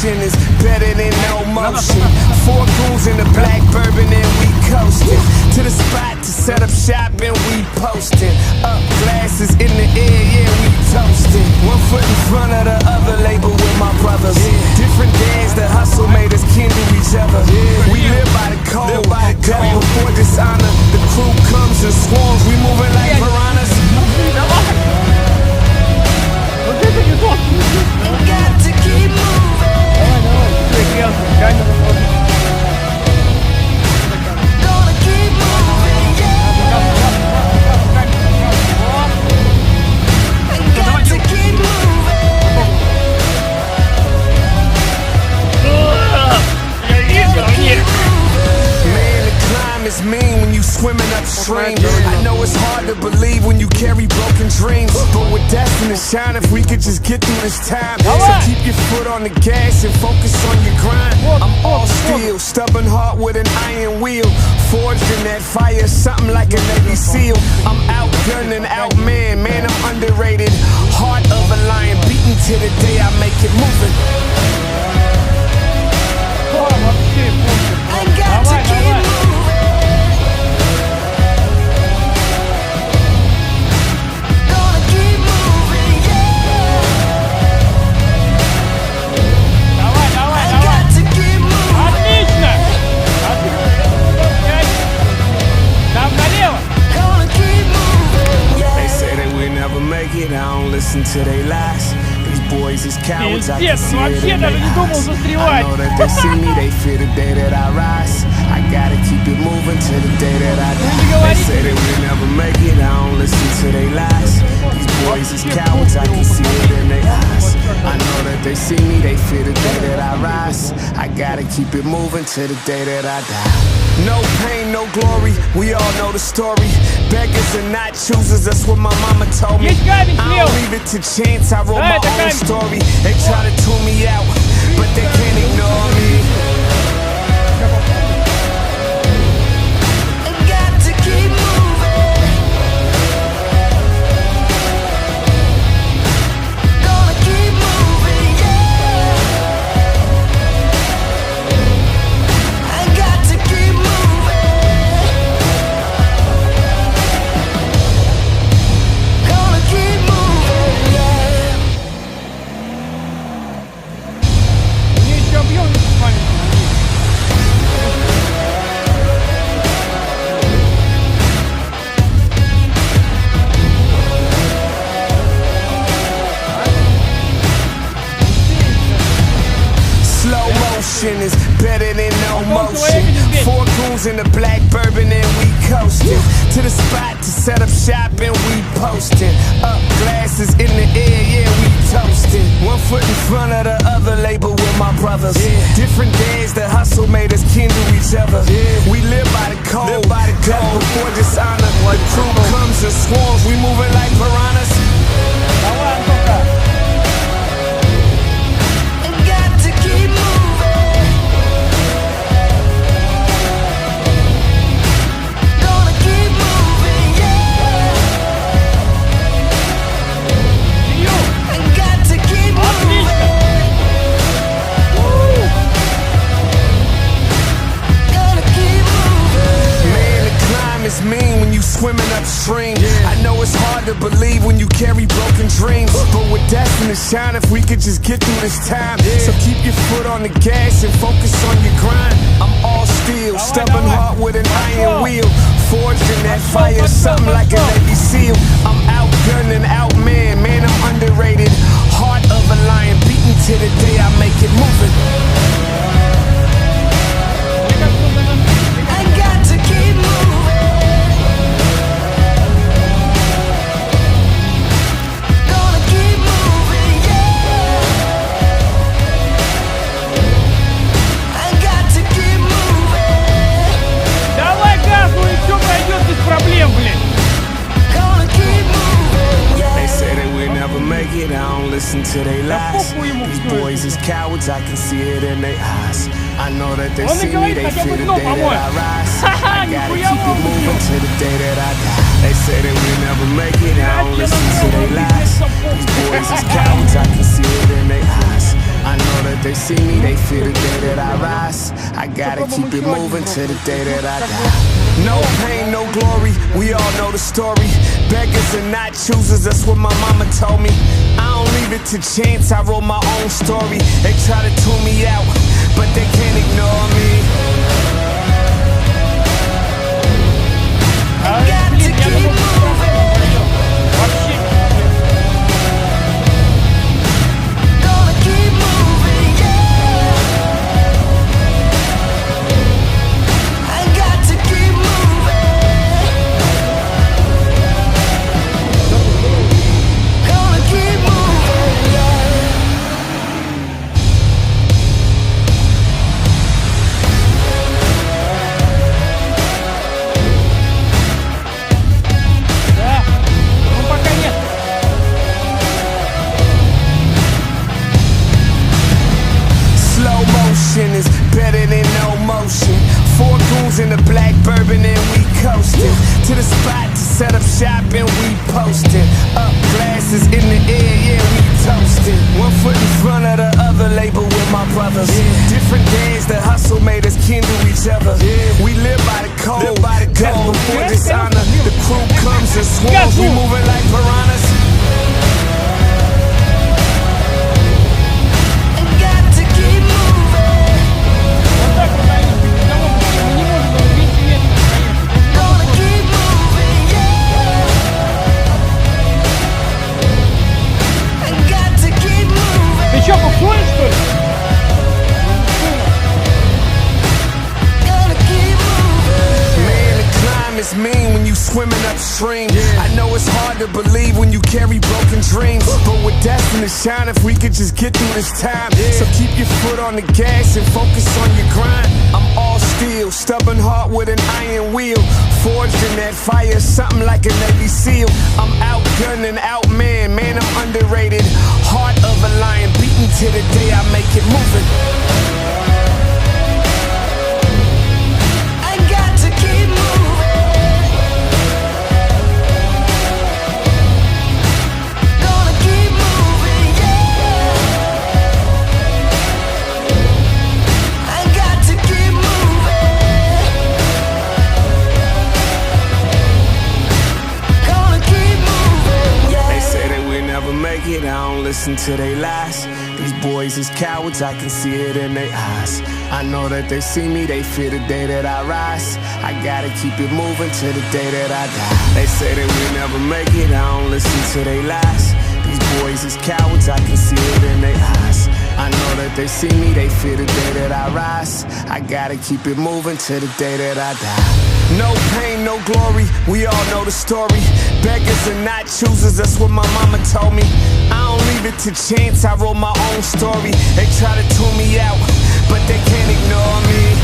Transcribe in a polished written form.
motion is better than no motion. 4 goons in the black bourbon and we coasting to the spot to set up shop and we posting. Up glasses in the air, yeah, we toasting. 1 foot in front of the other, label with my brothers. Different days, the hustle made us kin to each other. We live by the code, death before dishonor. The crew comes in swarms, we moving like piranhas. Got to keep moving. Gonna keep moving, yeah. Got to keep moving. Man, the climb is mean when you swimming upstream. I know it's hard to believe when you carry broken dreams, but we're destined to shine if we could just get through this time. So keep your foot on the gas and focus on your grind. I'm all steel, stubborn heart with an iron wheel. Forged in that fire, something like a Navy SEAL. I'm outgunning, outman, man, I'm underrated. Heart of a lion, beaten to the day I make it moving. I got to keep moving. Gonna keep moving, yeah. I got to keep moving. Отлично! Там налево! Gonna keep moving, yeah. They say that we never make it, I don't listen to their lies. These boys is cowards, I can Пиздец, see it вообще in даже their не думал eyes. I застревать. know that they see me, they fear the day that I rise. I gotta keep it moving till the day that I die. They say that we never make it, I don't listen to their lies. These boys is cowards, I can see it in their eyes. I know that they see me, they fear the day that I rise. I gotta keep it moving till the day that I die. No pain, no glory, we all know the story. Beggars are not choosers, that's what my mama told me. Есть камень I слева. don't leave it to chance, I wrote Да, my это own камень. story. They try to tune me out, but they can't ignore me. I got to keep moving. Gonna keep moving, yeah. I got to keep moving. Gonna keep moving, yeah. Мне еще объем не попали. Slow motion is better than no motion. 4 goons in the black bourbon and we coasting to the spot to set up shop and we posting. Up glasses in the air, yeah, we toasting. 1 foot in front of the other, label with my brothers. Different days, the hustle made us kin to each other. We live by the code, death before dishonor. The crew comes in swarms, we moving like piranhas. Давай, Антоха. Got to keep moving. Gonna keep moving, yeah. Got to keep moving. Gonna keep moving. Man, the climb is mean when you swimming upstream. I know it's hard to believe when you carry broken dreams, but we're destined to shine if we could just get through this time. So keep your foot on the gas and focus on your grind. I'm all steel, stubborn heart with an iron wheel. Forged in that fire, something like a Navy SEAL. I'm outgunning, outman, man, I'm underrated. Heart of a lion, beaten to the day I make it moving. I got to keep moving. Gonna keep moving, yeah. I got to keep moving. Давай газу и все пройдет без проблем, блин. Gonna keep moving, yeah. They say that we never make it, I don't listen to their lies. These boys is cowards, I can see it in their eyes. I know that they Он see и me, говорит they хотя fear бы the дно day that помой. I rise. Ха-ха, I gotta нихуя keep it много moving сделал. till the day that I die. They say that we never make it, I don't listen to their lies. These boys is cowards, I can see it in their eyes. I know that they they see me, they fear the day that I rise. I gotta keep it moving to the day that I die. No pain, no glory, we all know the story. Beggars are not choosers, that's what my mama told me. I don't leave it to chance, I wrote my own story. They try to tune me out, but they can't ignore me. I got to keep moving. Gonna keep moving, yeah. I got to keep moving. Gonna keep moving, yeah. Да. Ну пока нет. Slow motion is better than no motion. 4 goons in the black bourbon and we coasting to the spot to set up shop and we posting. Up glasses in the air, yeah, we toasting. 1 foot in front of the other, label with my brothers. Different days, the hustle made us kin to each other. We live by the code, death before dishonor. The crew comes in swarms, we moving like piranhas. I got to keep moving. Вот так вот, наверное, того пути мы не можем вместе ветер, конечно. Gonna keep moving, yeah. I got to keep moving. Ты чё, буксуешь, что ли? Gonna keep moving. Man, the climb is mean when you swimming upstream. I know it's hard to believe when you carry broken dreams, but we're destined to shine if we could just get through this time. So keep your foot on the gas and focus on your grind. I'm all steel, stubborn heart with an iron wheel. Forged in that fire, something like a Navy SEAL. I'm outgunning, outman, man, I'm underrated. Heart of a lion, beaten to the day I make it moving. I got to keep moving. Gonna keep moving, yeah. I got to keep moving. Gonna keep moving, yeah. They say that we never make it, I don't listen to their lies. These boys is cowards, I can see it in their eyes. I know that they see me, they fear the day that I rise. I gotta keep it moving to the day that I die. They say that we never make it, I don't listen to their lies. These boys is cowards, I can see it in their eyes. I know that they see me, they fear the day that I rise. I gotta keep it moving to the day that I die. No pain, no glory, we all know the story. Beggars are not choosers, that's what my mama told me. I don't leave it to chance, I wrote my own story. They try to tune me out, but they can't ignore me.